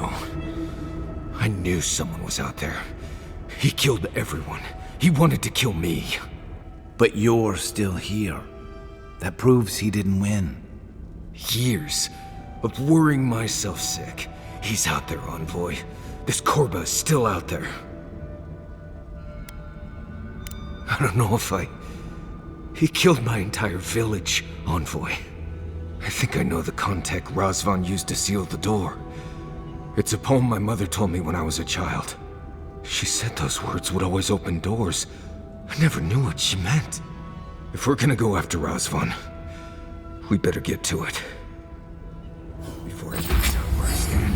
know. I knew someone was out there. He killed everyone. He wanted to kill me. But you're still here. That proves he didn't win. Years of worrying myself sick. He's out there, Envoy. This Korba is still out there. I don't know if He killed my entire village, Envoy. I think I know the contact Razvan used to seal the door. It's a poem my mother told me when I was a child. She said those words would always open doors. I never knew what she meant. If we're gonna go after Razvan, we better get to it. Before he figures out where I stand.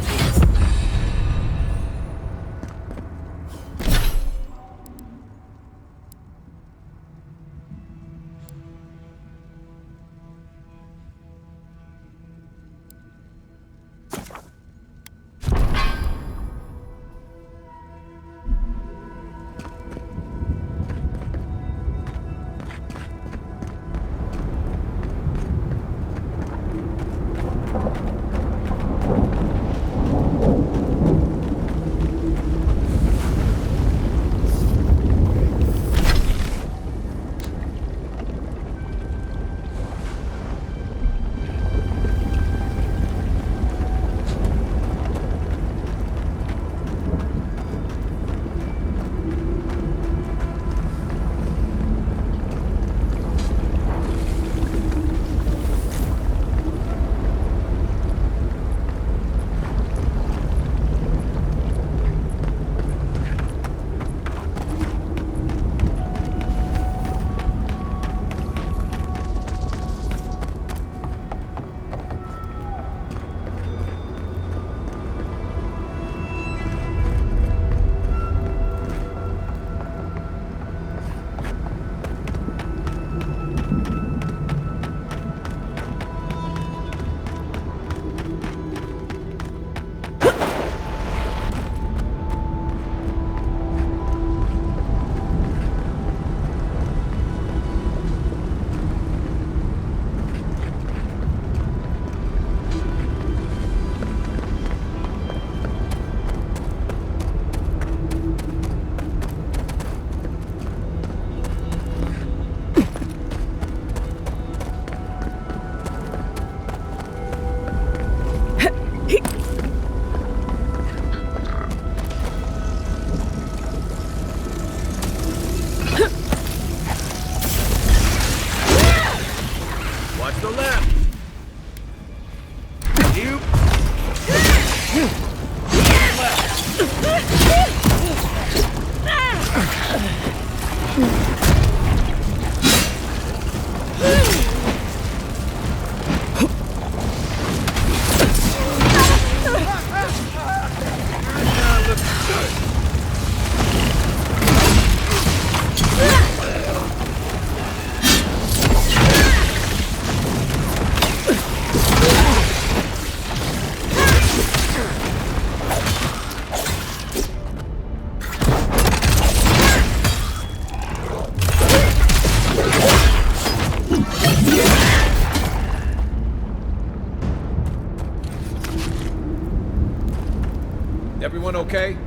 Everyone okay?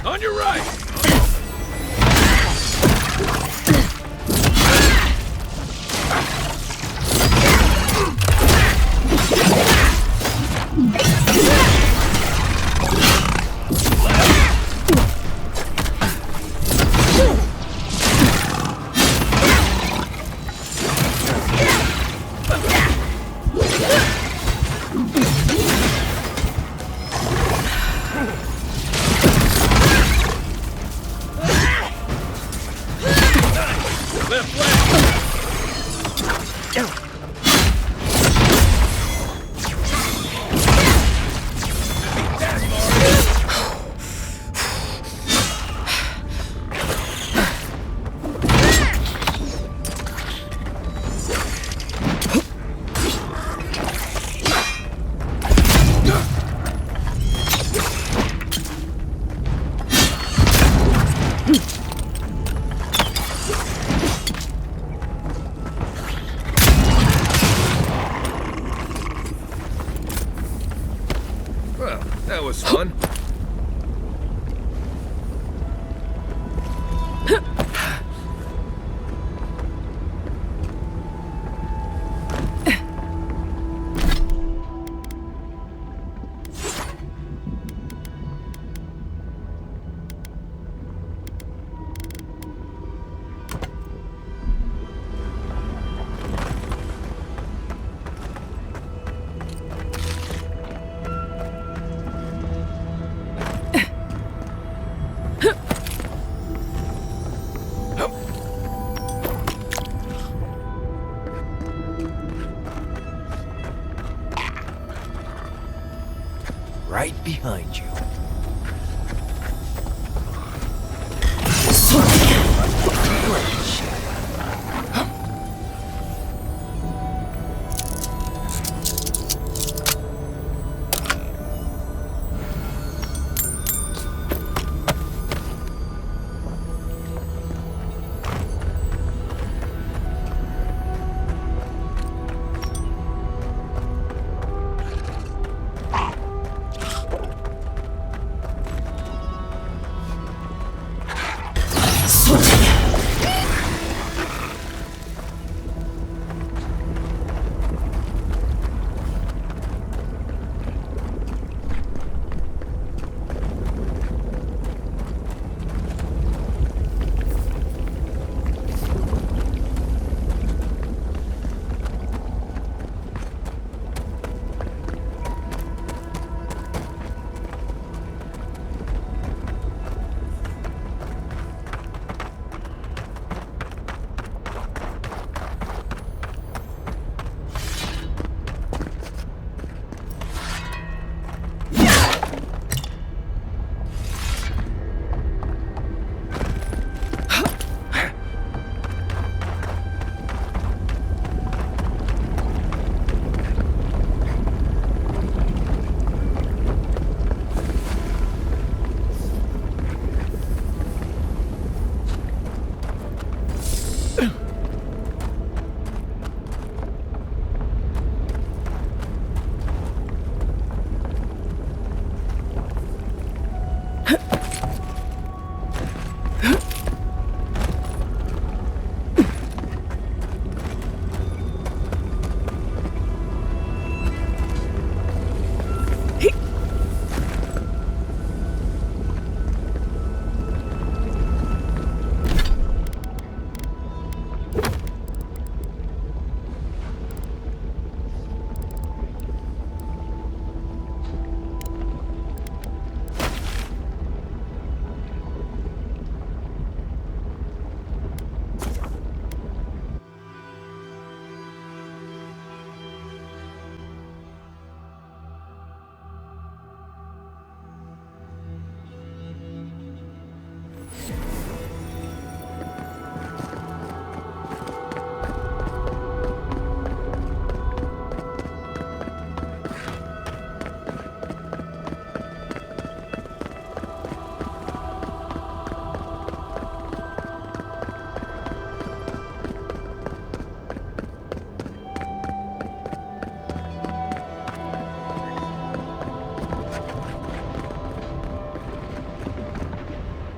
On your right! That was fun. Right behind you.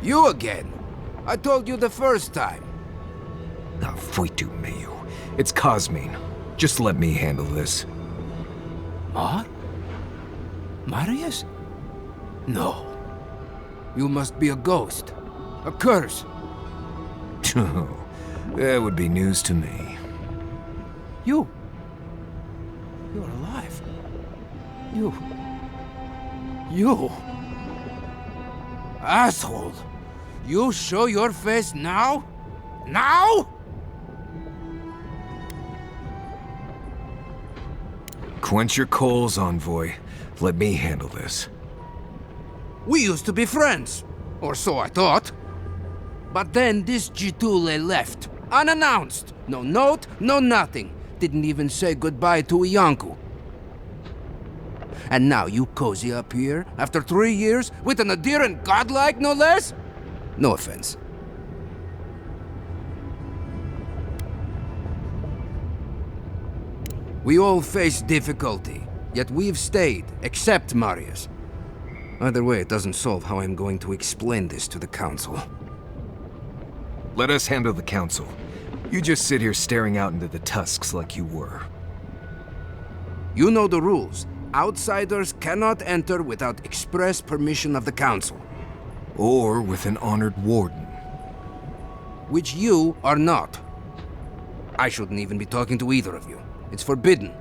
You again? I told you the first time. Ah, foi tu meio. It's Cosmine. Just let me handle this. Marius? No. You must be a ghost. A curse. That would be news to me. You're alive. You... Asshole! You show your face now? Now? Quench your coals, envoy. Let me handle this. We used to be friends. Or so I thought. But then this Gitule left. Unannounced. No note, no nothing. Didn't even say goodbye to Iancu. And now you cozy up here, after 3 years, with an adherent godlike, no less? No offense. We all face difficulty, yet we've stayed, except Marius. Either way, it doesn't solve how I'm going to explain this to the Council. Let us handle the Council. You just sit here staring out into the tusks like you were. You know the rules. Outsiders cannot enter without express permission of the Council. Or with an honored warden. Which you are not. I shouldn't even be talking to either of you. It's forbidden.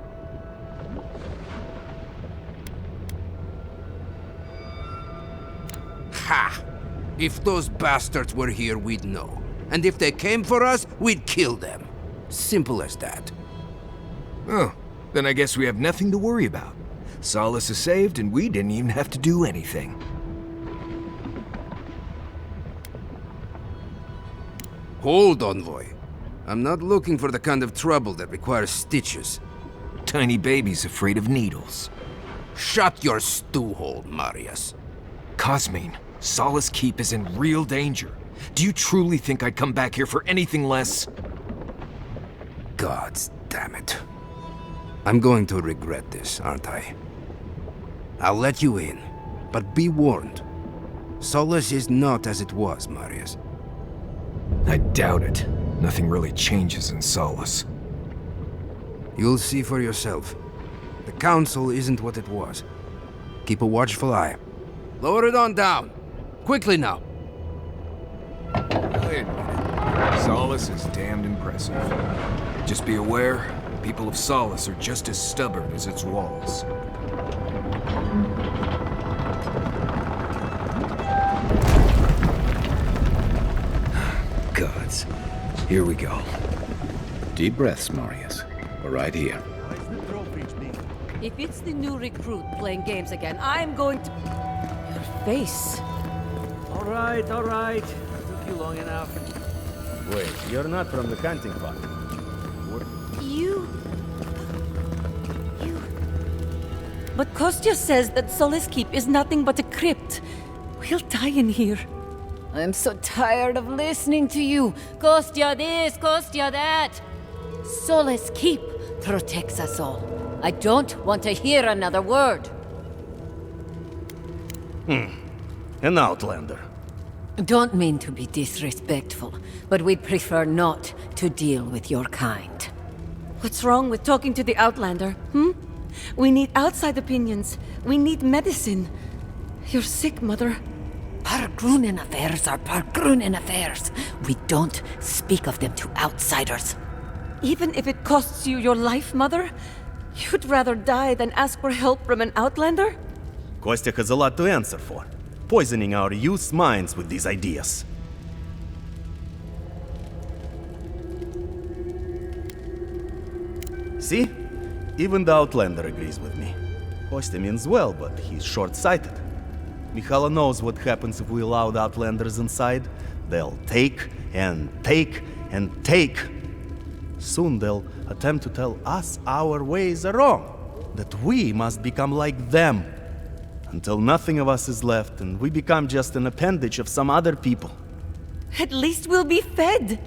Ha! If those bastards were here, we'd know. And if they came for us, we'd kill them. Simple as that. Oh, then I guess we have nothing to worry about. Solace is saved, and we didn't even have to do anything. Hold, Envoy. I'm not looking for the kind of trouble that requires stitches. Tiny babies afraid of needles. Shut your stew hole, Marius. Cosmine, Solace Keep is in real danger. Do you truly think I'd come back here for anything less? Gods damn it. I'm going to regret this, aren't I? I'll let you in, but be warned. Solace is not as it was, Marius. I doubt it. Nothing really changes in Solace. You'll see for yourself. The Council isn't what it was. Keep a watchful eye. Lower it on down. Quickly now. Wait a minute. Solace is damned impressive. Just be aware, the people of Solace are just as stubborn as its walls. Gods. Here we go. Deep breaths, Marius. We're right here. If it's the new recruit playing games again, I'm going to... Your face. All right. Took you long enough. Wait, you're not from the hunting party. You... But Kostya says that Solace Keep is nothing but a crypt. We'll die in here. I'm so tired of listening to you. Kostya this, Kostya that. Solace Keep protects us all. I don't want to hear another word. An outlander. Don't mean to be disrespectful, but we'd prefer not to deal with your kind. What's wrong with talking to the Outlander, hmm? We need outside opinions. We need medicine. You're sick, Mother. Pargrunen affairs are Pargrunen affairs. We don't speak of them to outsiders. Even if it costs you your life, Mother? You'd rather die than ask for help from an Outlander? Kostya has a lot to answer for. Poisoning our youth's minds with these ideas. See? Even the Outlander agrees with me. Kostya means well, but he's short-sighted. Mikhaila knows what happens if we allow the Outlanders inside. They'll take and take and take. Soon they'll attempt to tell us our ways are wrong, that we must become like them, until nothing of us is left and we become just an appendage of some other people. At least we'll be fed.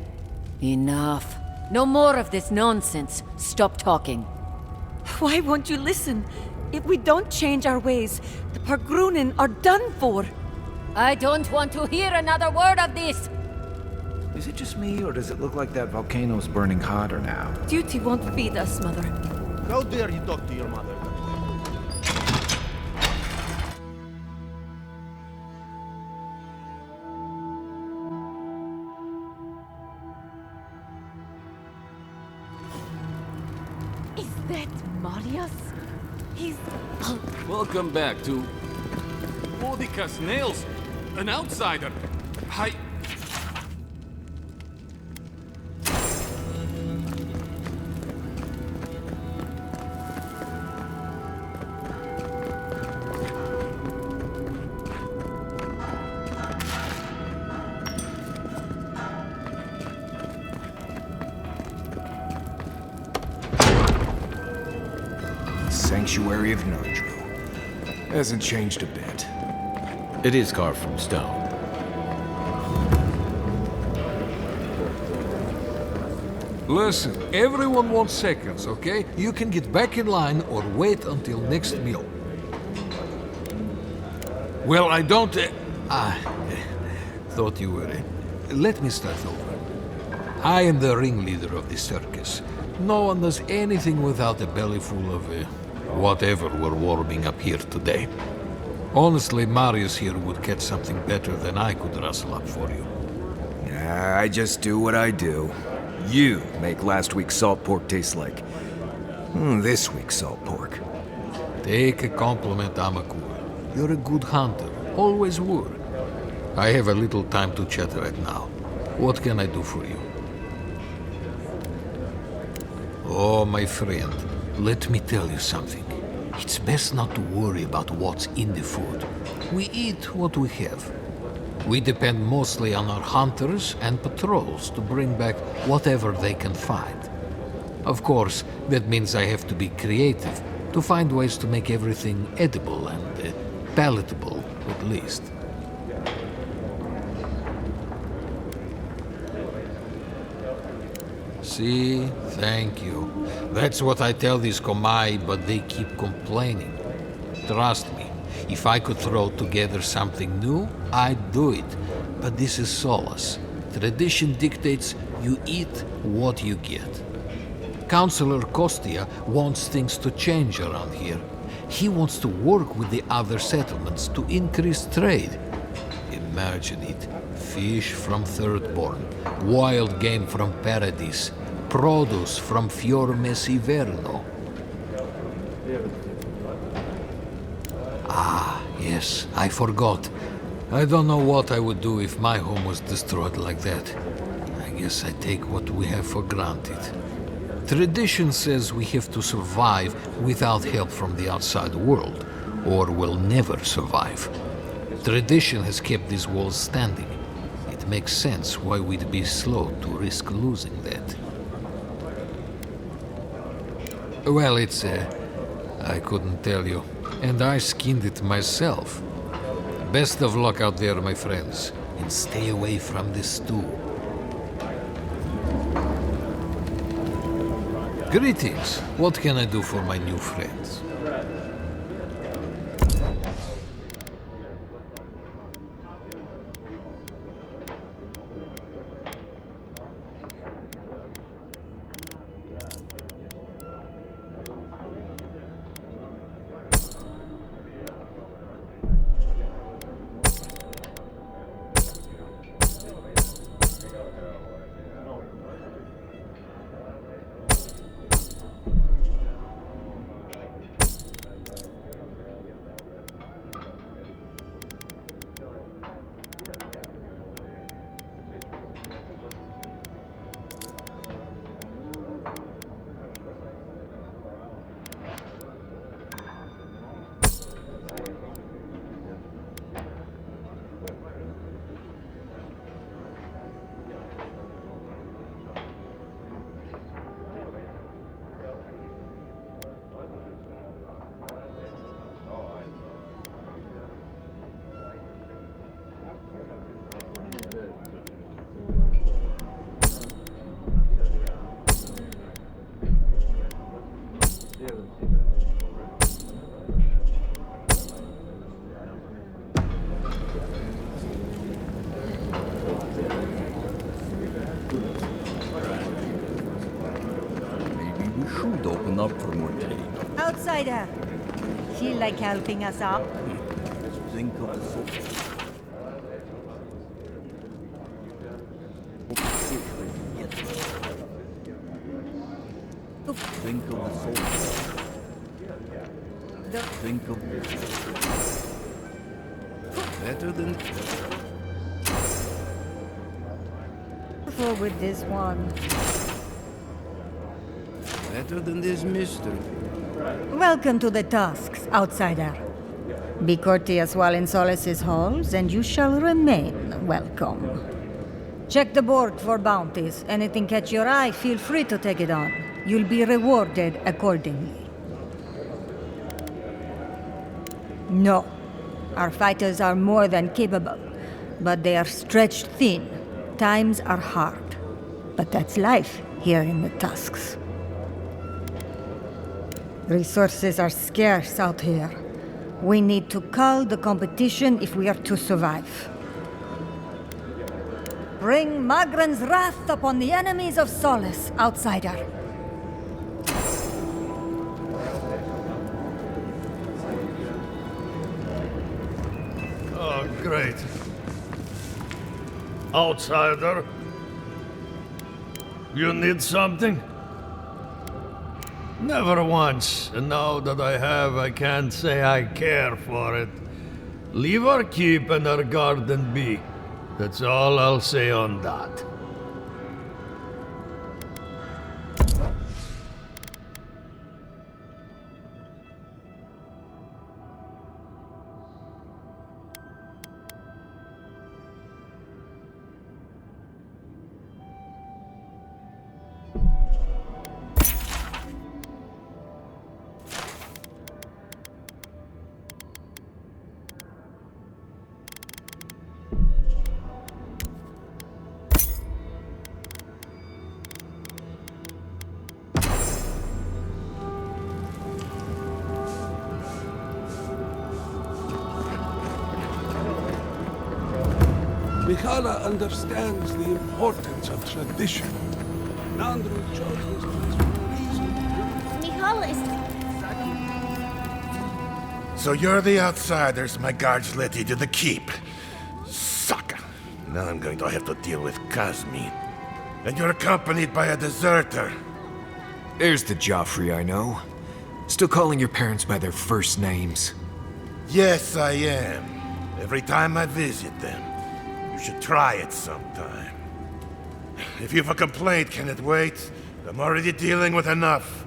Enough. No more of this nonsense. Stop talking. Why won't you listen? If we don't change our ways, the Pargrunen are done for. I don't want to hear another word of this. Is it just me, or does it look like that volcano's burning hotter now? Duty won't feed us, Mother. How dare you talk to your mother? Is that Marius? He's... Welcome back to... Mordicus Nails! An outsider! I... Sanctuary of Nandro. Hasn't changed a bit. It is carved from stone. Listen, everyone wants seconds, okay? You can get back in line or wait until next meal. Well, I don't... thought you were... Let me start over. I am the ringleader of the circus. No one does anything without a belly full of whatever we're warming up here today. Honestly, Marius here would catch something better than I could rustle up for you. I just do what I do. You make last week's salt pork taste like this week's salt pork. Take a compliment, Amakura. You're a good hunter. Always were. I have a little time to chat right now. What can I do for you? Oh, my friend, let me tell you something. It's best not to worry about what's in the food. We eat what we have. We depend mostly on our hunters and patrols to bring back whatever they can find. Of course, that means I have to be creative to find ways to make everything edible and palatable, at least. See? Thank you. That's what I tell these Komai, but they keep complaining. Trust me, if I could throw together something new, I'd do it. But this is Solace. Tradition dictates you eat what you get. Councillor Kostia wants things to change around here. He wants to work with the other settlements to increase trade. Imagine it. Fish from Thirdborn, wild game from Paradis, produce from Fior Mesiverno. Ah, yes, I forgot. I don't know what I would do if my home was destroyed like that. I guess I take what we have for granted. Tradition says we have to survive without help from the outside world, or we'll never survive. Tradition has kept these walls standing. It makes sense why we'd be slow to risk losing that. Well, it's I couldn't tell you, and I skinned it myself. Best of luck out there, my friends, and stay away from the stew. Greetings. What can I do for my new friends? Open up for more tea. Outsider. Feel like helping us up? Think of the soul. Think of the soul. Think of Better than... Careful with this one. Better than this mystery. Welcome to the Tusks, outsider. Be courteous while in Solace's halls, and you shall remain welcome. Check the board for bounties. Anything catch your eye, feel free to take it on. You'll be rewarded accordingly. No. Our fighters are more than capable, but they are stretched thin. Times are hard. But that's life here in the Tusks. Resources are scarce out here. We need to cull the competition if we are to survive. Bring Magran's wrath upon the enemies of Solace, outsider. Oh, great. Outsider? You need something? Never once, and now that I have, I can't say I care for it. Leave our keep and our garden be. That's all I'll say on that. Mikhaila understands the importance of tradition. Andrew chose this place for a reason. Mikhaila is... So you're the outsiders my guards let you to the keep. Sucker. Now I'm going to have to deal with Kazmin. And you're accompanied by a deserter. There's the Joffrey I know. Still calling your parents by their first names. Yes, I am. Every time I visit them. You should try it sometime. If you have a complaint, can it wait? I'm already dealing with enough.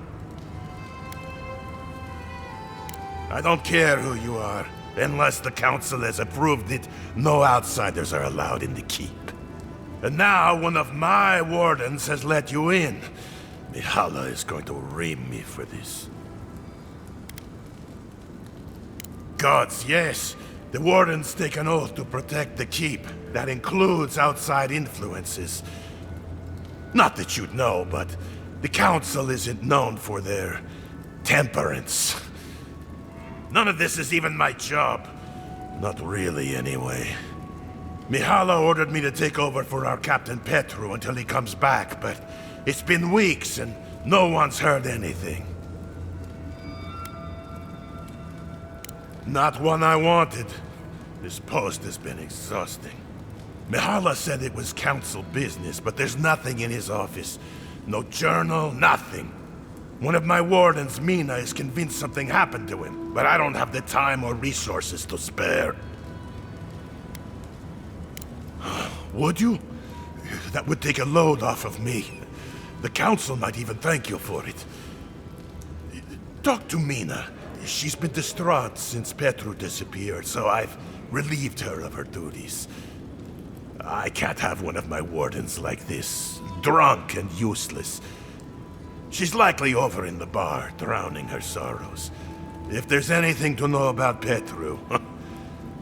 I don't care who you are. Unless the council has approved it, no outsiders are allowed in the keep. And now one of my wardens has let you in. Mikhaila is going to ream me for this. Gods, yes. The wardens take an oath to protect the keep. That includes outside influences. Not that you'd know, but the council isn't known for their temperance. None of this is even my job. Not really, anyway. Mikhaila ordered me to take over for our Captain Petru until he comes back, but it's been weeks and no one's heard anything. Not one I wanted. This post has been exhausting. Mikhaila said it was council business, but there's nothing in his office. No journal, nothing. One of my wardens, Mina, is convinced something happened to him, but I don't have the time or resources to spare. Would you? That would take a load off of me. The council might even thank you for it. Talk to Mina. She's been distraught since Petru disappeared, so I've relieved her of her duties. I can't have one of my wardens like this, drunk and useless. She's likely over in the bar, drowning her sorrows. If there's anything to know about Petru,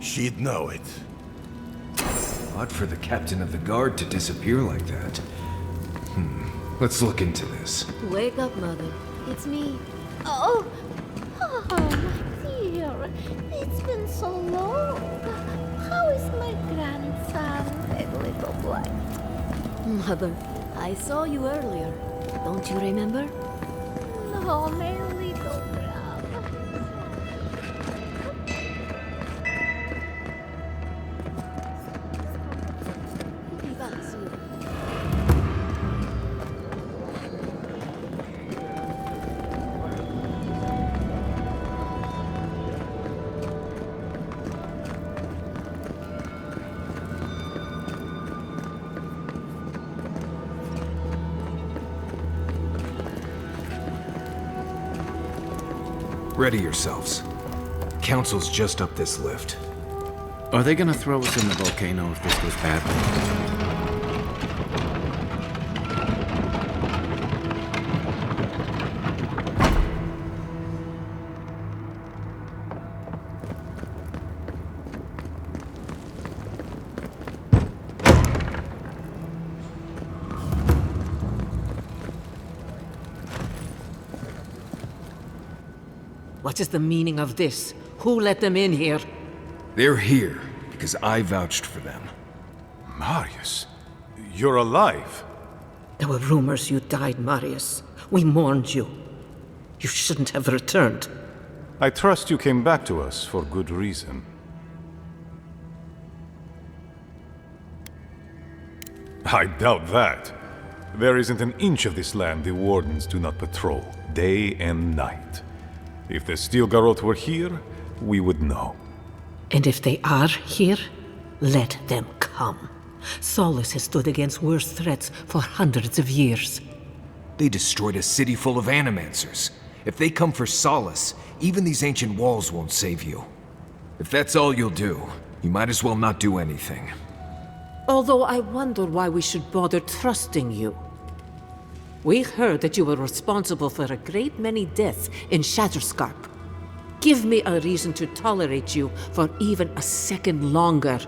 she'd know it. Odd for the captain of the guard to disappear like that. Let's look into this. Wake up, Mother. It's me. Oh, my dear. It's been so long. How is my grandson, that little boy? Mother, I saw you earlier. Don't you remember? No, my little brother. Ready yourselves. Council's just up this lift. Are they gonna throw us in the volcano if this goes badly? What is the meaning of this? Who let them in here? They're here because I vouched for them. Marius, you're alive. There were rumors you died, Marius. We mourned you. You shouldn't have returned. I trust you came back to us for good reason. I doubt that. There isn't an inch of this land the Wardens do not patrol, day and night. If the Steel Garrote were here, we would know. And if they are here, let them come. Solus has stood against worse threats for hundreds of years. They destroyed a city full of animancers. If they come for Solace, even these ancient walls won't save you. If that's all you'll do, you might as well not do anything. Although I wonder why we should bother trusting you. We heard that you were responsible for a great many deaths in Shatterscarp. Give me a reason to tolerate you for even a second longer.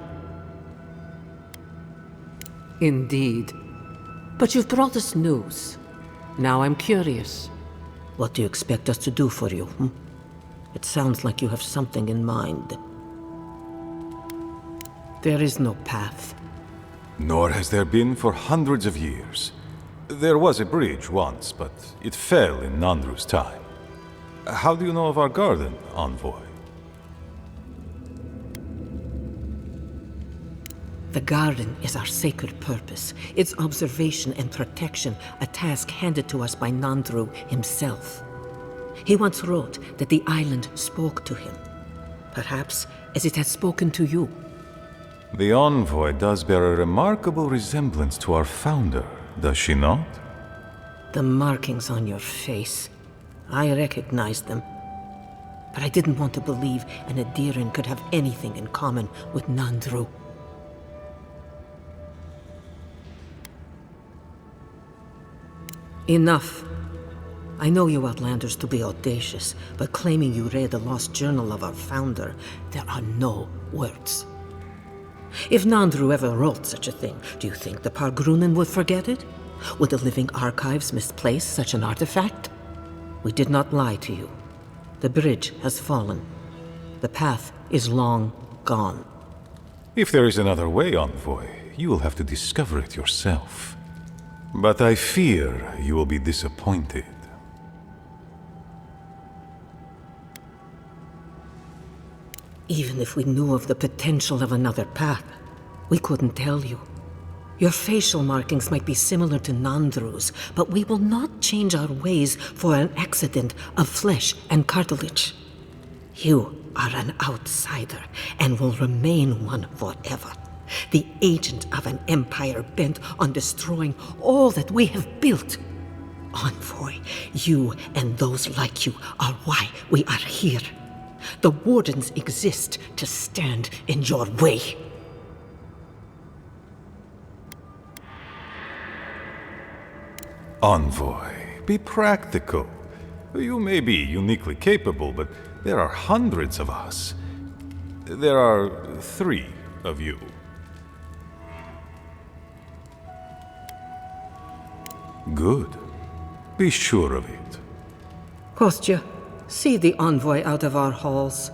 Indeed. But you've brought us news. Now I'm curious. What do you expect us to do for you? It sounds like you have something in mind. There is no path. Nor has there been for hundreds of years. There was a bridge once, but it fell in Nandru's time. How do you know of our garden, Envoy? The garden is our sacred purpose, its observation and protection, a task handed to us by Nandru himself. He once wrote that the island spoke to him, perhaps as it has spoken to you. The Envoy does bear a remarkable resemblance to our founder, does she not? The markings on your face, I recognized them. But I didn't want to believe an Adiran could have anything in common with Nandru. Enough. I know you Outlanders to be audacious, but claiming you read the lost journal of our founder, there are no words. If Nandru ever wrote such a thing, do you think the Pargrunen would forget it? Would the living archives misplace such an artifact? We did not lie to you. The bridge has fallen. The path is long gone. If there is another way, Envoy, you will have to discover it yourself. But I fear you will be disappointed. Even if we knew of the potential of another path, we couldn't tell you. Your facial markings might be similar to Nandru's, but we will not change our ways for an accident of flesh and cartilage. You are an outsider and will remain one forever. The agent of an empire bent on destroying all that we have built. Envoy, you and those like you are why we are here. The Wardens exist to stand in your way. Envoy, be practical. You may be uniquely capable, but there are hundreds of us. There are 3 of you. Good. Be sure of it. Kostya, see the Envoy out of our halls.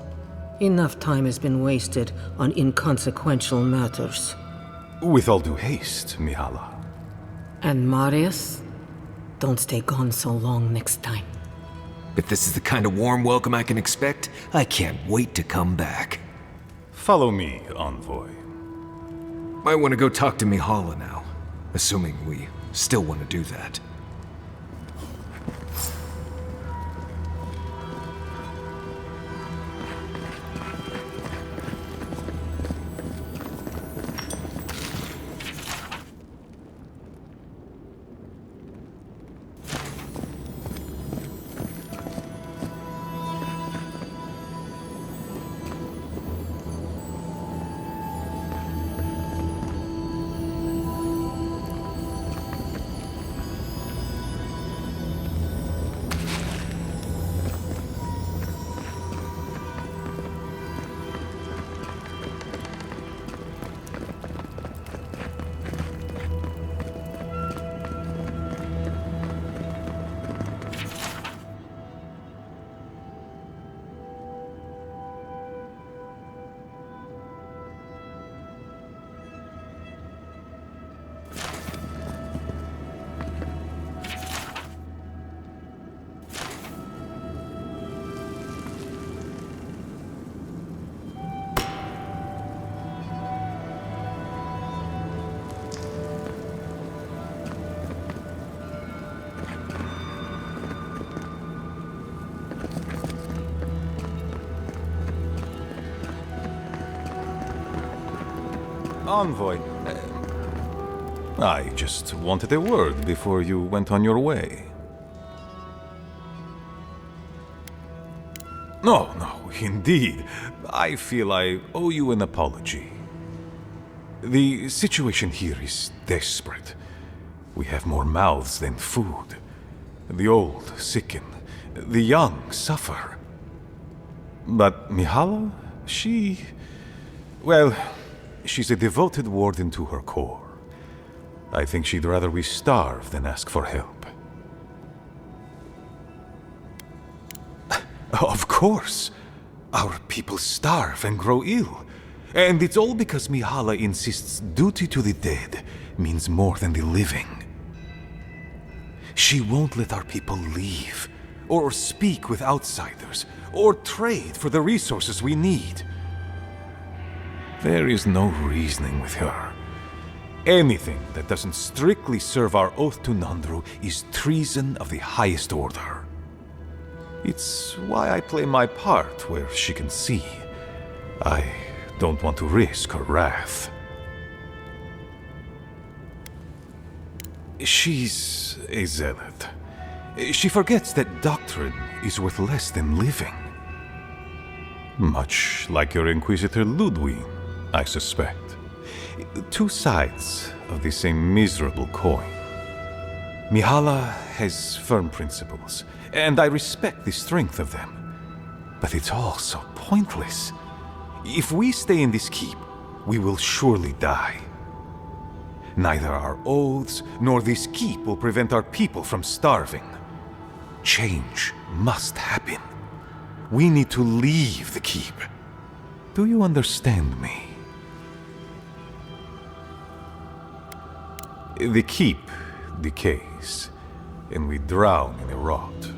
Enough time has been wasted on inconsequential matters. With all due haste, Mihala. And Marius? Don't stay gone so long next time. If this is the kind of warm welcome I can expect, I can't wait to come back. Follow me, Envoy. Might want to go talk to Mihala now, assuming we still want to do that. envoy. I just wanted a word before you went on your way. No, indeed. I feel I owe you an apology. The situation here is desperate. We have more mouths than food. The old sicken. The young suffer. But Mihala, well, she's a devoted warden to her core. I think she'd rather we starve than ask for help. Of course. Our people starve and grow ill. And it's all because Mihala insists duty to the dead means more than the living. She won't let our people leave, or speak with outsiders, or trade for the resources we need. There is no reasoning with her. Anything that doesn't strictly serve our oath to Nandru is treason of the highest order. It's why I play my part where she can see. I don't want to risk her wrath. She's a zealot. She forgets that doctrine is worth less than living. Much like your Inquisitor Ludwig, I suspect. Two sides of the same miserable coin. Mihala has firm principles, and I respect the strength of them. But it's all so pointless. If we stay in this keep, we will surely die. Neither our oaths nor this keep will prevent our people from starving. Change must happen. We need to leave the keep. Do you understand me? The keep decays, and we drown in a rot.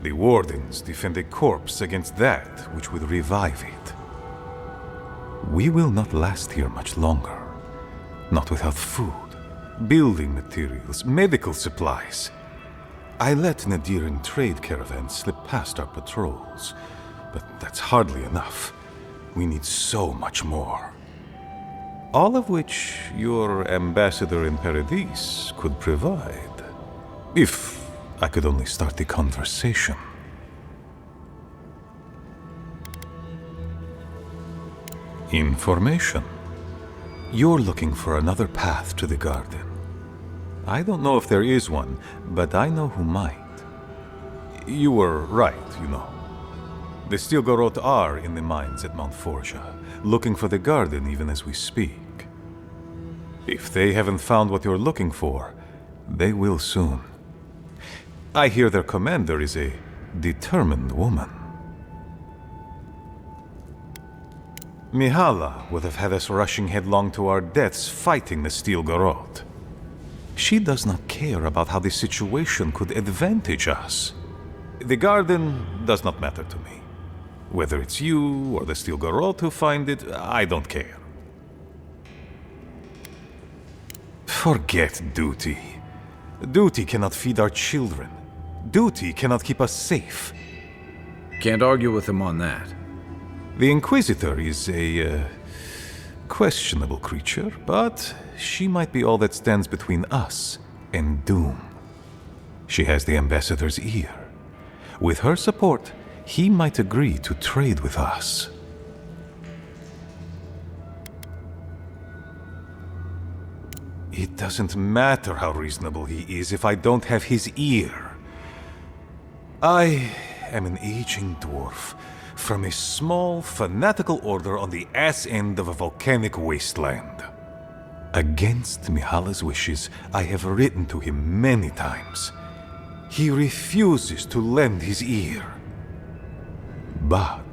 The wardens defend a corpse against that which would revive it. We will not last here much longer. Not without food, building materials, medical supplies. I let Nadiran trade caravans slip past our patrols, but that's hardly enough. We need so much more. All of which your ambassador in Paradise could provide. If I could only start the conversation. Information. You're looking for another path to the garden. I don't know if there is one, but I know who might. You were right, you know. The Stilgarot are in the mines at Mount Forja, looking for the garden even as we speak. If they haven't found what you're looking for, they will soon. I hear their commander is a determined woman. Mihala would have had us rushing headlong to our deaths fighting the Stilgarot. She does not care about how the situation could advantage us. The garden does not matter to me. Whether it's you or the Stilgarot who find it, I don't care. Forget duty. Duty cannot feed our children. Duty cannot keep us safe. Can't argue with him on that. The Inquisitor is a questionable creature, but she might be all that stands between us and doom. She has the Ambassador's ear. With her support, he might agree to trade with us. It doesn't matter how reasonable he is if I don't have his ear. I am an aging dwarf from a small, fanatical order on the ass end of a volcanic wasteland. Against Mihala's wishes, I have written to him many times. He refuses to lend his ear. But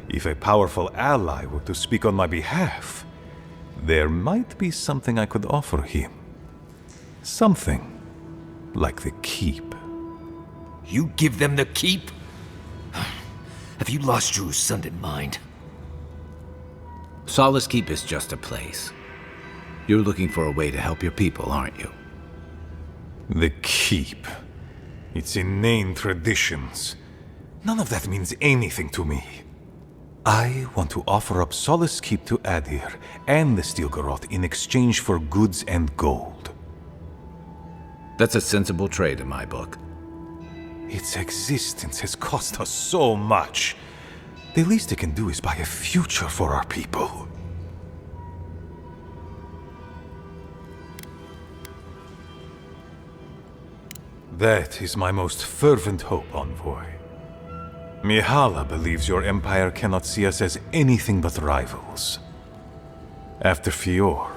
if a powerful ally were to speak on my behalf, there might be something I could offer him. Something like the keep. You give them the keep? Have you lost your sounded mind? Solace Keep is just a place. You're looking for a way to help your people, aren't you? The keep. Its inane traditions. None of that means anything to me. I want to offer up Solace Keep to Adir and the Stilgaroth in exchange for goods and gold. That's a sensible trade in my book. Its existence has cost us so much. The least it can do is buy a future for our people. That is my most fervent hope, Envoy. Mihala believes your empire cannot see us as anything but rivals. After Fior,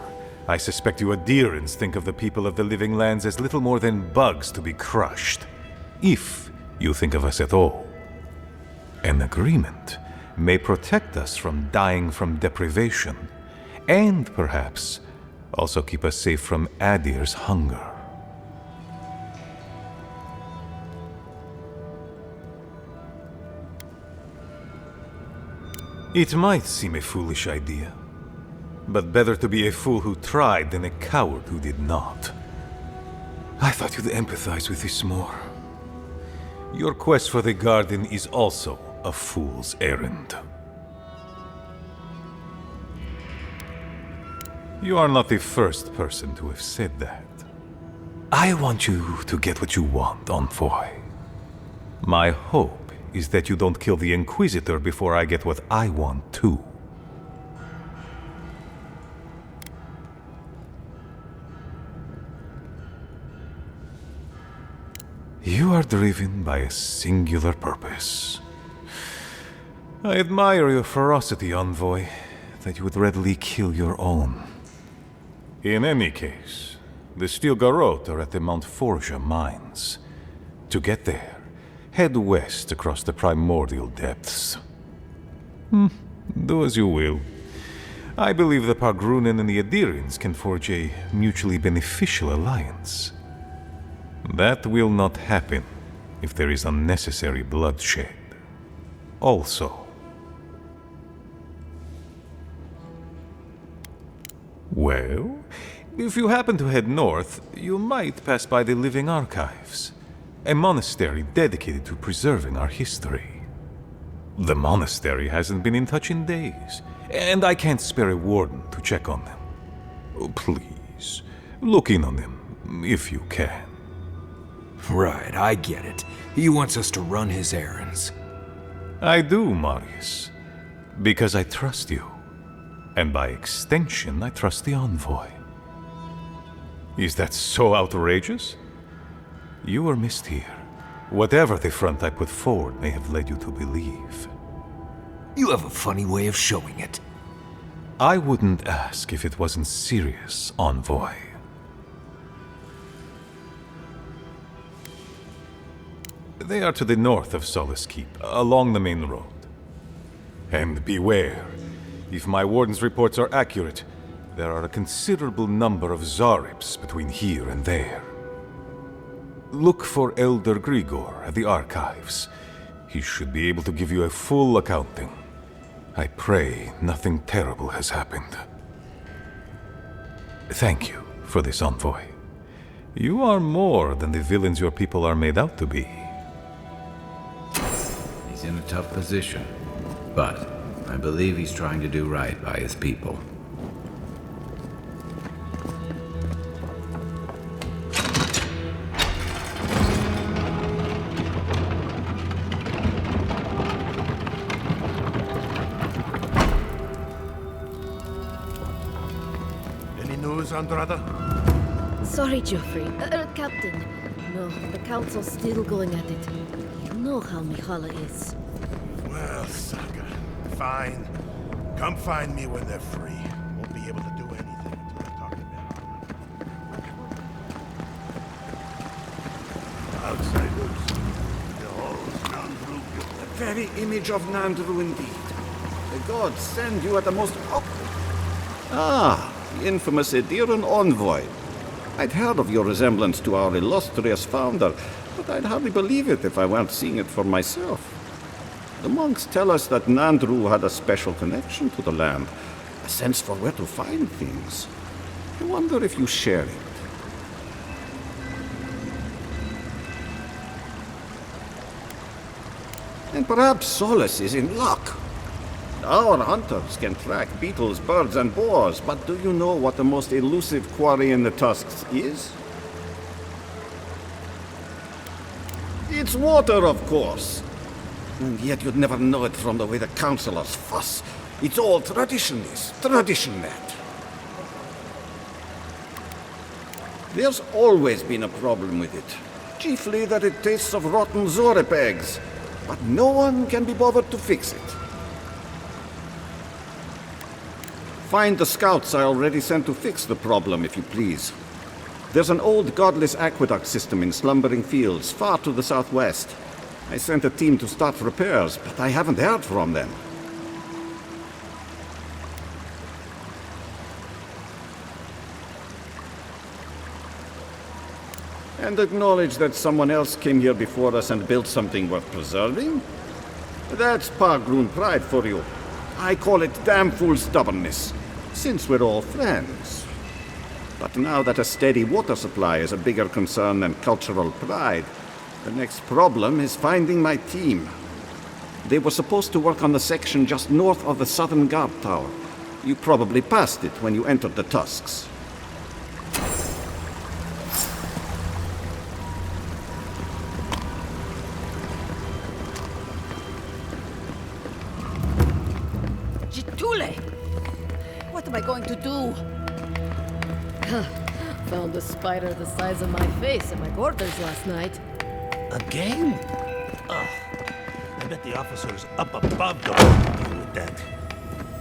I suspect you Adirans think of the people of the Living Lands as little more than bugs to be crushed. If you think of us at all. An agreement may protect us from dying from deprivation, and perhaps also keep us safe from Adir's hunger. It might seem a foolish idea, but better to be a fool who tried than a coward who did not. I thought you'd empathize with this more. Your quest for the garden is also a fool's errand. You are not the first person to have said that. I want you to get what you want, Envoy. My hope is that you don't kill the Inquisitor before I get what I want too. You are driven by a singular purpose. I admire your ferocity, Envoy, that you would readily kill your own. In any case, the Stilgaroth are at the Mount Forja mines. To get there, head west across the primordial depths. Do as you will. I believe the Pargrunen and the Adirans can forge a mutually beneficial alliance. That will not happen if there is unnecessary bloodshed. Also, well, if you happen to head north, you might pass by the Living Archives, a monastery dedicated to preserving our history. The monastery hasn't been in touch in days, and I can't spare a warden to check on them. Oh, please, look in on them, if you can. Right, I get it. He wants us to run his errands. I do, Marius, because I trust you. And by extension, I trust the Envoy. Is that so outrageous? You were missed here. Whatever the front I put forward may have led you to believe. You have a funny way of showing it. I wouldn't ask if it wasn't serious, Envoy. They are to the north of Solace Keep, along the main road. And beware, if my warden's reports are accurate, there are a considerable number of Zarips between here and there. Look for Elder Grigor at the archives. He should be able to give you a full accounting. I pray nothing terrible has happened. Thank you for this, Envoy. You are more than the villains your people are made out to be. He's in a tough position, but I believe he's trying to do right by his people. Any news, Andrada? Sorry, Geoffrey. Captain. No, the Council's still going at it. You know how Mihala is. Well, Saga, fine. Come find me when they're free. Won't be able to do anything until I talk to them. Outsiders. The very image of Nandru indeed. The gods send you at the most awkward. Ah, the infamous Ediran envoy. I'd heard of your resemblance to our illustrious founder, but I'd hardly believe it if I weren't seeing it for myself. The monks tell us that Nandru had a special connection to the land, a sense for where to find things. I wonder if you share it. And perhaps Solace is in luck. Our hunters can track beetles, birds, and boars, but do you know what the most elusive quarry in the tusks is? It's water, of course. And yet you'd never know it from the way the councillors fuss. It's all tradition, this, tradition that. There's always been a problem with it. Chiefly that it tastes of rotten zorip eggs. But no one can be bothered to fix it. Find the scouts I already sent to fix the problem, if you please. There's an old godless aqueduct system in slumbering fields, far to the southwest. I sent a team to start repairs, but I haven't heard from them. And acknowledge that someone else came here before us and built something worth preserving? That's Pargroon pride for you. I call it damn fool stubbornness, since we're all friends. But now that a steady water supply is a bigger concern than cultural pride, the next problem is finding my team. They were supposed to work on the section just north of the southern guard tower. You probably passed it when you entered the Tusks. What am I going to do? Found a spider the size of my face in my quarters last night. Again? Ugh. I bet the officers up above don't want to deal with that.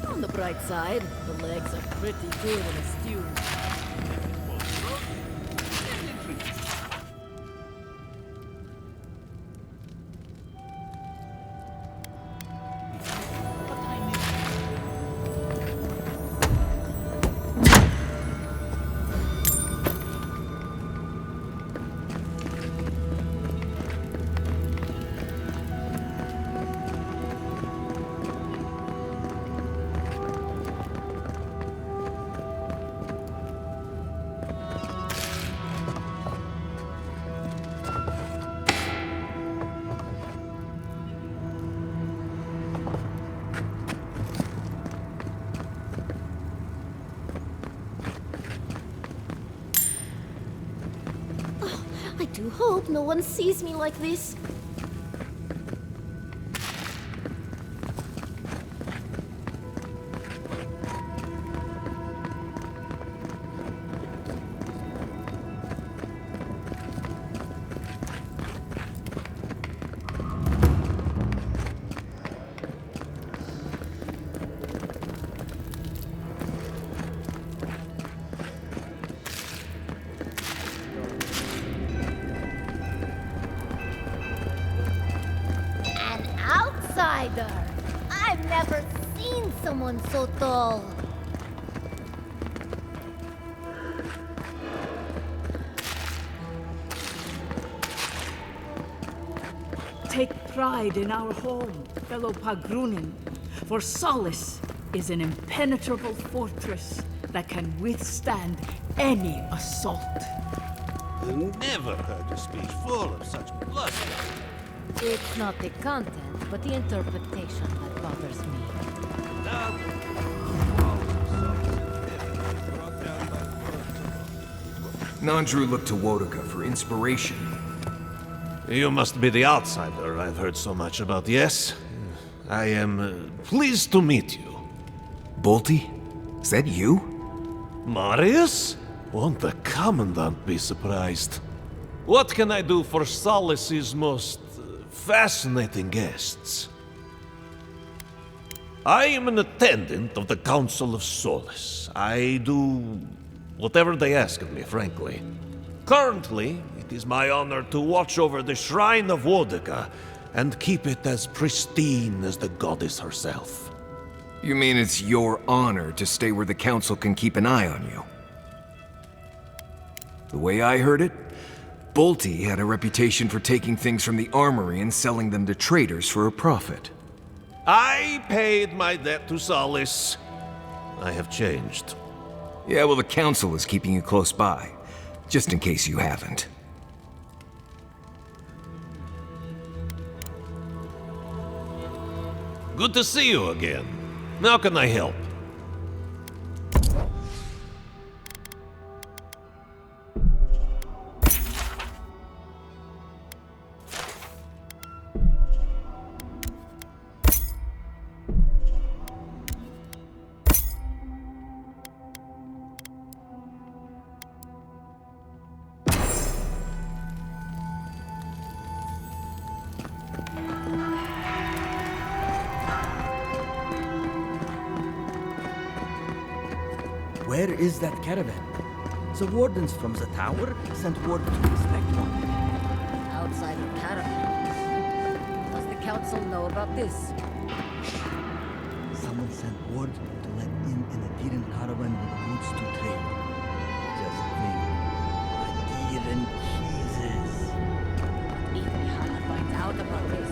On the bright side, the legs are pretty good in a stew. I do hope no one sees me like this. I've never seen someone so tall. Take pride in our home, fellow Pagrunin, for Solace is an impenetrable fortress that can withstand any assault. I never heard a speech full of such bluster. It's not the content, but the interpretation that bothers me. Nandru looked to Wodaka for inspiration. You must be the outsider I've heard so much about, yes? I am pleased to meet you. Bolty? Is that you? Marius? Won't the Commandant be surprised? What can I do for Solace's most fascinating guests? I am an attendant of the Council of Solace. I do whatever they ask of me, frankly. Currently, it is my honor to watch over the Shrine of Wodaka and keep it as pristine as the goddess herself. You mean it's your honor to stay where the Council can keep an eye on you? The way I heard it, Bolty had a reputation for taking things from the armory and selling them to traders for a profit. I paid my debt to Solace. I have changed. Yeah, well, the Council is keeping you close by, just in case you haven't. Good to see you again. How can I help? Where is that caravan? The wardens from the tower sent word to inspect one. Outside the caravan. Does the council know about this? Someone sent word to let in an Adirian caravan with goods to trade. Just think, Adirian cheeses. If Mihala finds out about this.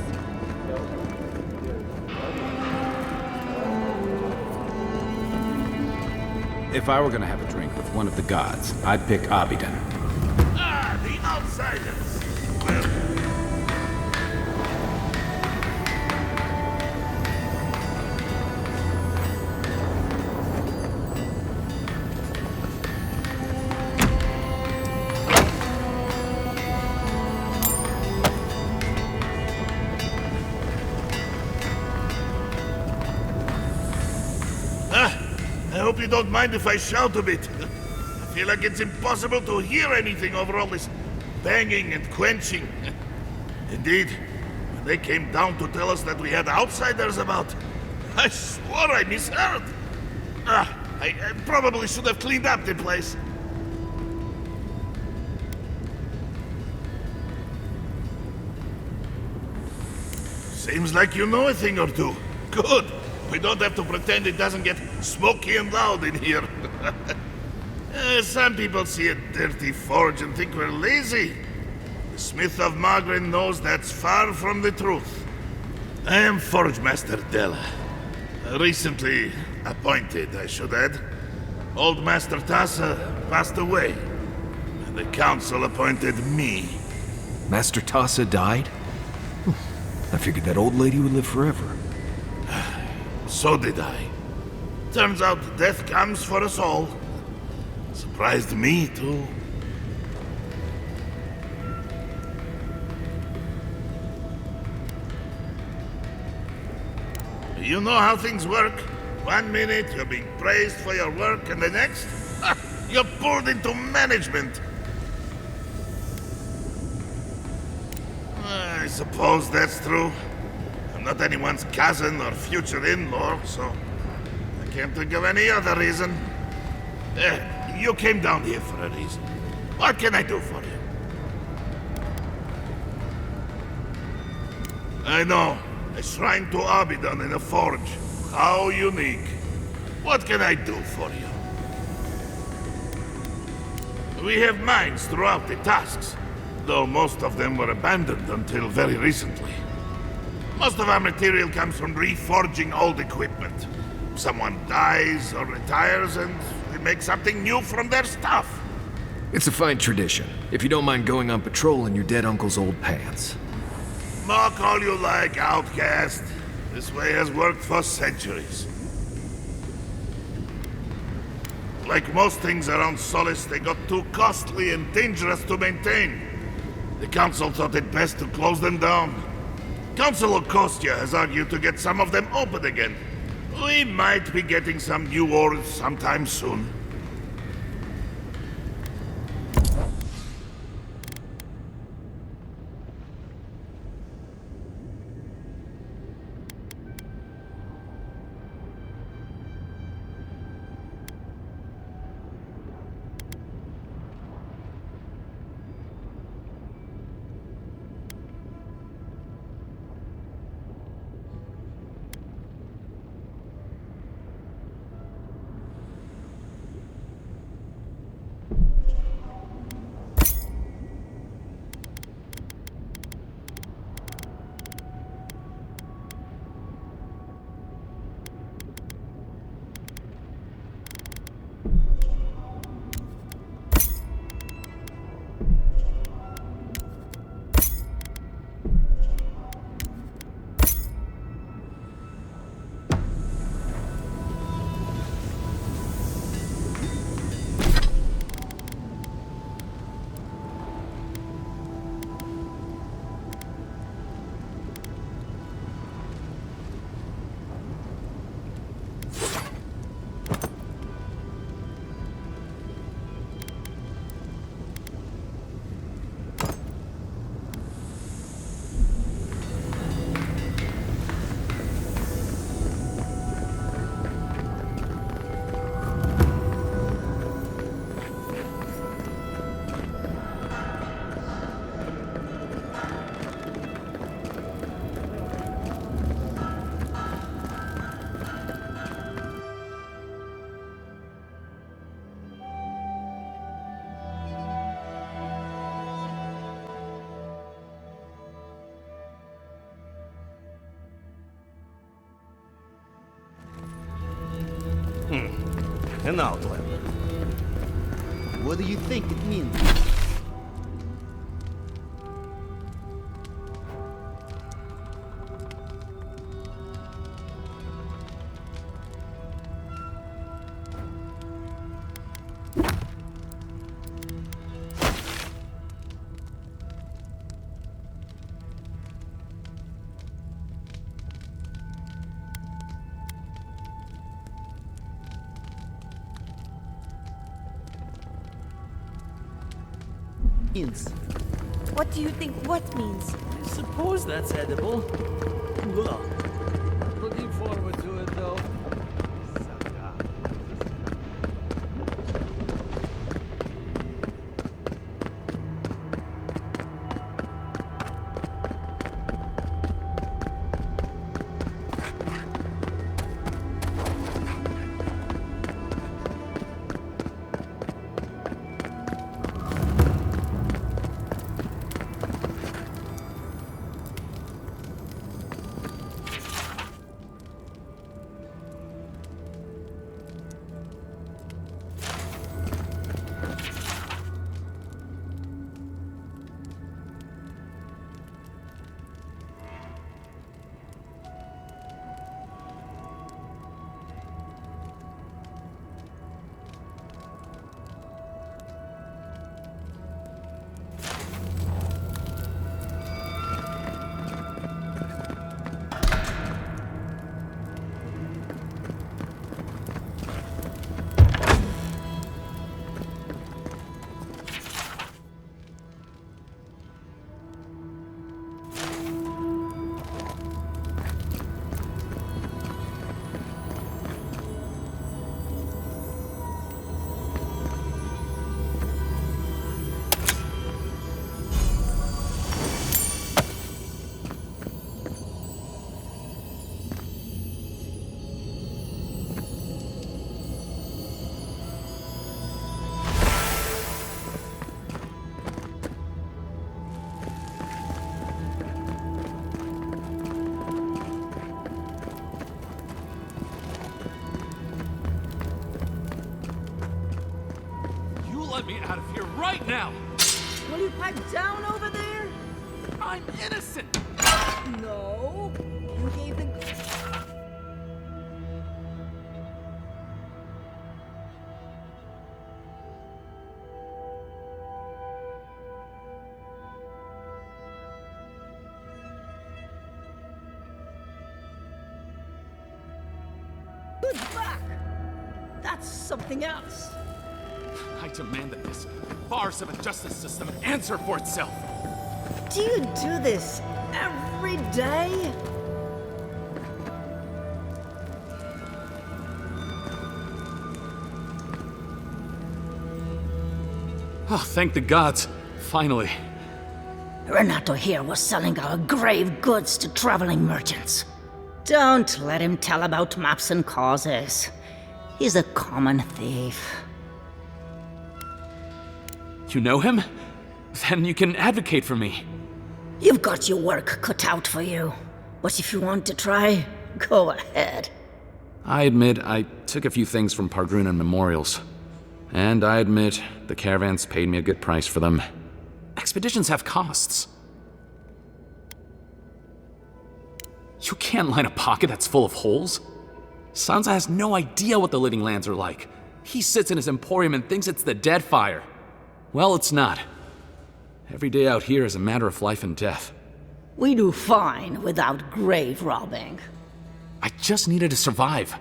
If I were gonna have a drink with one of the gods, I'd pick Obsidian. Ah, the outsiders! I hope you don't mind if I shout a bit. I feel like it's impossible to hear anything over all this banging and quenching. Indeed, when they came down to tell us that we had outsiders about, I swore I misheard. I probably should have cleaned up the place. Seems like you know a thing or two. Good. We don't have to pretend it doesn't get smoky and loud in here. Some people see a dirty forge and think we're lazy. The Smith of Magrin knows that's far from the truth. I am Forge Master Della. Recently appointed, I should add. Old Master Tassa passed away, and the council appointed me. Master Tassa died? I figured that old lady would live forever. So did I. Turns out death comes for us all. Surprised me, too. You know how things work. 1 minute you're being praised for your work, and the next, you're pulled into management. I suppose that's true. I'm not anyone's cousin or future in-law, so I can't think of any other reason. You came down here for a reason. What can I do for you? I know. A shrine to Obsidian in a forge. How unique. What can I do for you? We have mines throughout the tasks, though most of them were abandoned until very recently. Most of our material comes from reforging old equipment. Someone dies or retires and we make something new from their stuff. It's a fine tradition, if you don't mind going on patrol in your dead uncle's old pants. Mock all you like, outcast. This way has worked for centuries. Like most things around Solace, they got too costly and dangerous to maintain. The council thought it best to close them down. Council of Kostya has argued to get some of them open again. We might be getting some new ores sometime soon. An outlander. What do you think it means? What do you think what means? I suppose that's edible. Ugh. Looking forward to it, though. Let me out of here right now! Will you pipe down over there? I'm innocent! No. You gave the... Good back! That's something else. I demand that this farce of a justice system answer for itself. Do you do this every day? Oh, thank the gods. Finally. Renato here was selling our grave goods to traveling merchants. Don't let him tell about maps and causes. He's a common thief. You know him? Then you can advocate for me. You've got your work cut out for you. But if you want to try, go ahead. I admit I took a few things from Pargrunan memorials. And I admit the caravans paid me a good price for them. Expeditions have costs. You can't line a pocket that's full of holes. Sansa has no idea what the living lands are like. He sits in his emporium and thinks it's the Deadfire. Well, it's not. Every day out here is a matter of life and death. We do fine without grave robbing. I just needed to survive.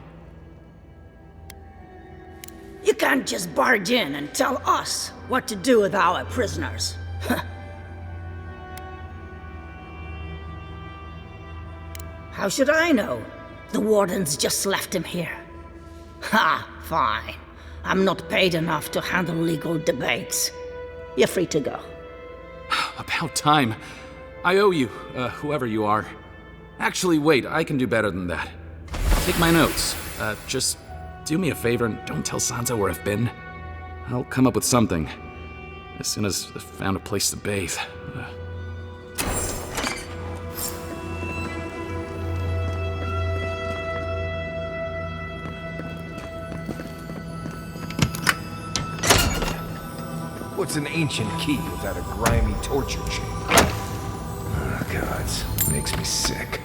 You can't just barge in and tell us what to do with our prisoners. How should I know? The wardens just left him here. Ha, fine. I'm not paid enough to handle legal debates. You're free to go. About time. I owe you, whoever you are. Actually, wait, I can do better than that. Take my notes. Just do me a favor and don't tell Sansa where I've been. I'll come up with something. As soon as I've found a place to bathe. What's an ancient key without a grimy torture chamber? Oh, gods. Makes me sick.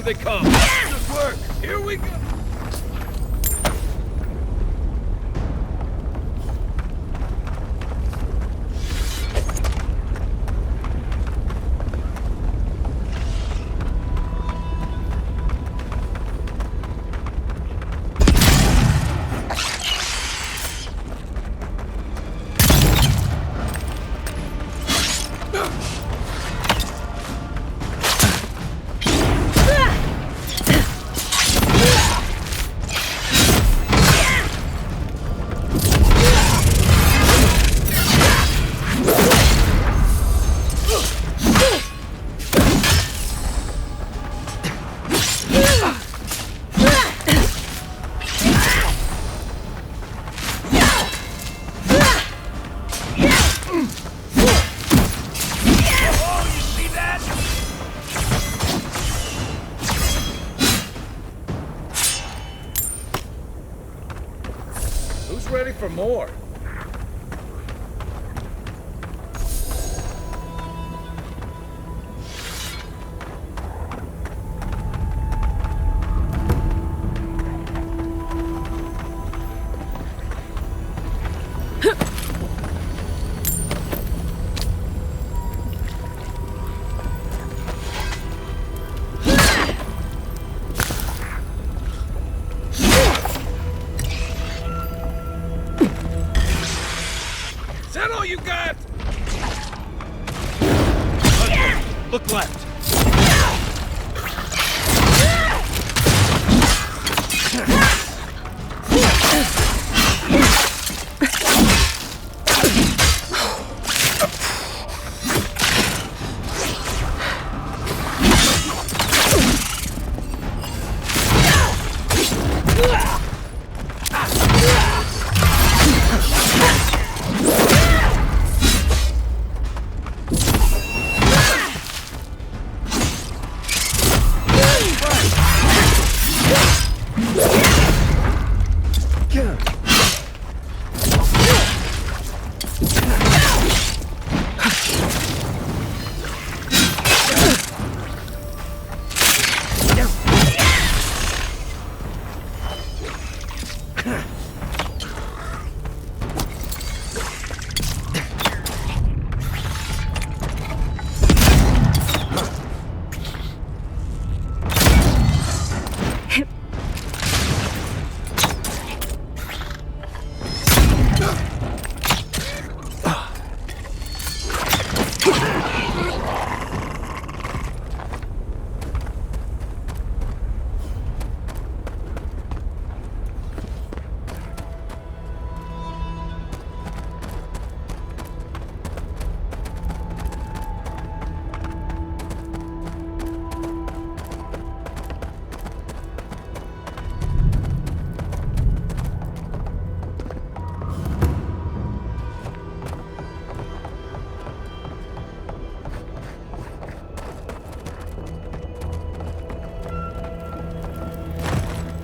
they come. Good work. Here we go. just ready for more. Look left.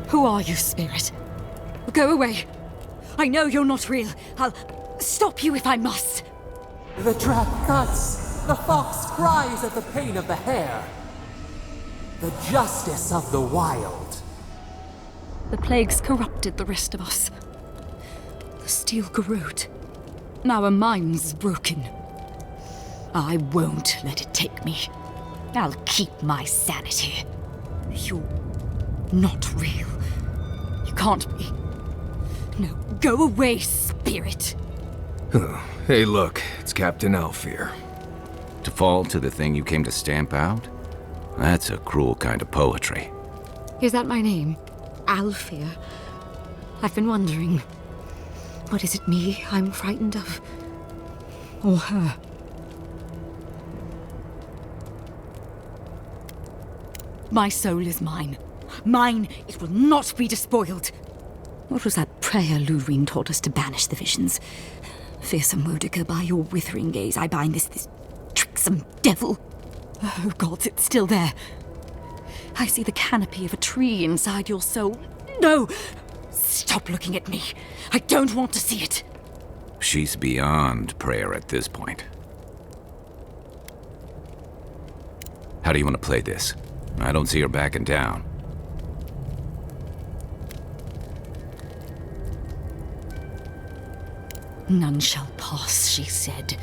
Who are you, spirit? Go away. I know you're not real. I'll stop you if I must. The trap cuts. The fox cries at the pain of the hare. The justice of the wild. The plagues corrupted the rest of us. The steel garrot. Our minds broken. I won't let it take me. I'll keep my sanity. You're not real. You can't be. No, go away, spirit. Hey, look, it's Captain Alfear. To fall to the thing you came to stamp out? That's a cruel kind of poetry. Is that my name? Alfear? I've been wondering. What is it, me I'm frightened of? Or her? My soul is mine. Mine, it will not be despoiled. What was that prayer Lureen taught us to banish the visions? Fearsome Modica, by your withering gaze, I bind this tricksome devil. Oh, gods, it's still there. I see the canopy of a tree inside your soul. No! Stop looking at me. I don't want to see it. She's beyond prayer at this point. How do you want to play this? I don't see her backing down. None shall pass, she said.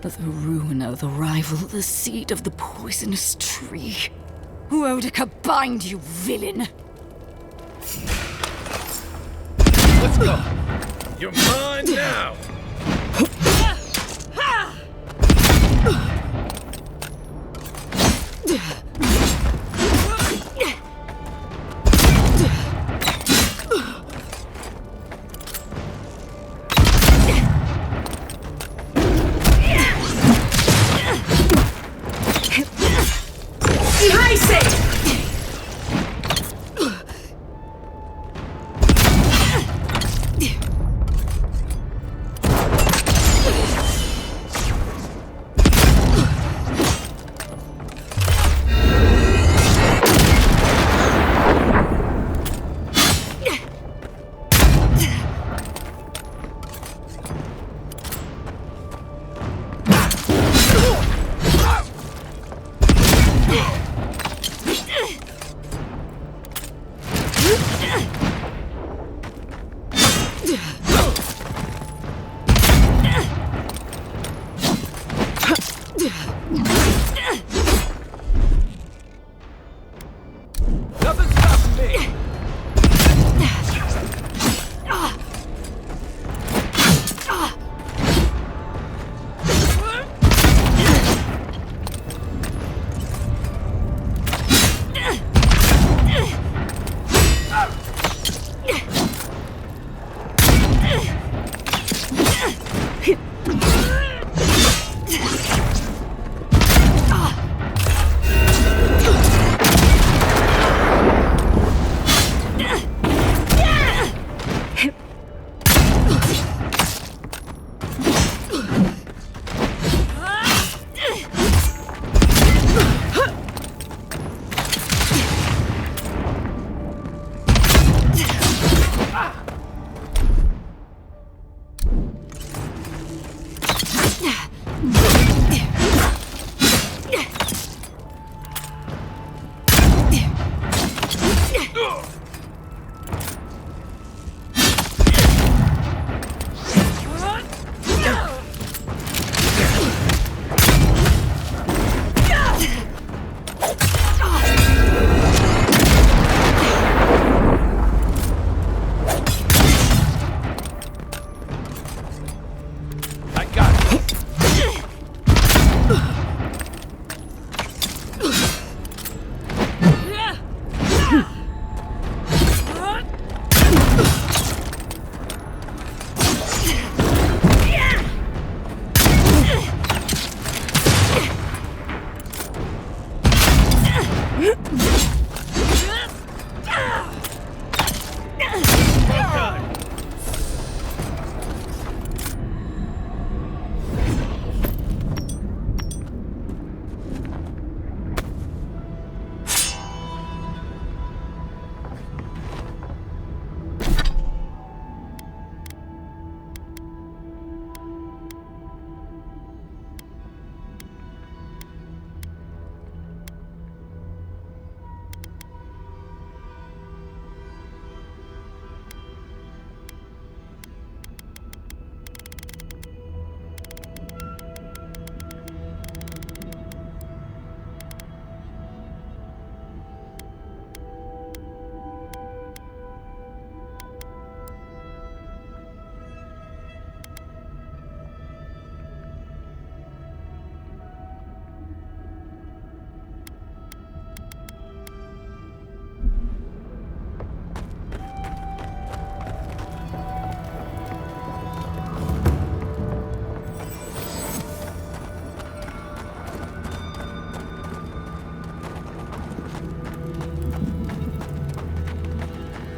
The ruiner, the rival, the seed of the poisonous tree. Wodica, bind, you villain! Let's go! You're mine now!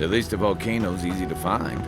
At least the volcano's easy to find.